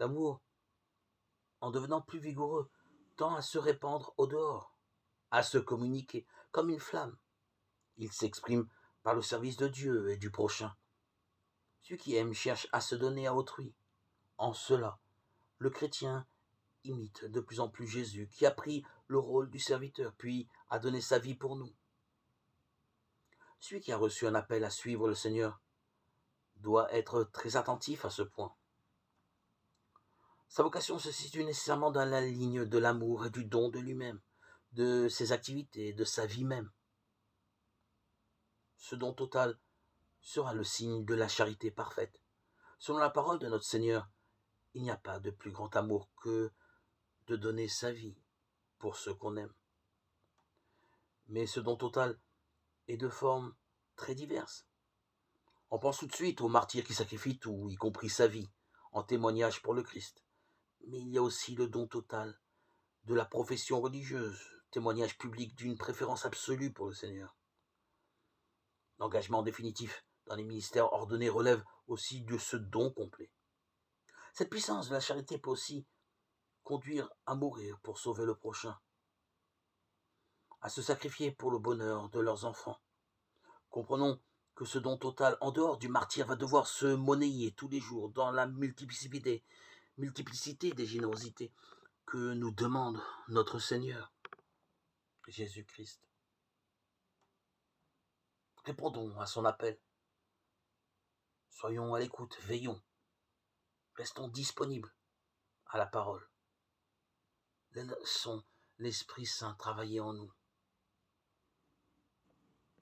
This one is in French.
L'amour, en devenant plus vigoureux, tend à se répandre au dehors, à se communiquer comme une flamme. Il s'exprime par le service de Dieu et du prochain. Celui qui aime cherche à se donner à autrui. En cela, le chrétien imite de plus en plus Jésus, qui a pris le rôle du serviteur, puis a donné sa vie pour nous. Celui qui a reçu un appel à suivre le Seigneur doit être très attentif à ce point. Sa vocation se situe nécessairement dans la ligne de l'amour et du don de lui-même, de ses activités, de sa vie même. Ce don total sera le signe de la charité parfaite. Selon la parole de notre Seigneur, il n'y a pas de plus grand amour que de donner sa vie pour ceux qu'on aime. Mais ce don total est de formes très diverses. On pense tout de suite au martyr qui sacrifie tout, y compris sa vie, en témoignage pour le Christ. Mais il y a aussi le don total de la profession religieuse, témoignage public d'une préférence absolue pour le Seigneur. L'engagement définitif dans les ministères ordonnés relève aussi de ce don complet. Cette puissance de la charité peut aussi conduire à mourir pour sauver le prochain, à se sacrifier pour le bonheur de leurs enfants. Comprenons que ce don total, en dehors du martyr, va devoir se monnayer tous les jours dans la multiplicité des générosités que nous demande notre Seigneur, Jésus-Christ. Répondons à son appel. Soyons à l'écoute, veillons, restons disponibles à la parole. Laissons l'Esprit Saint travailler en nous.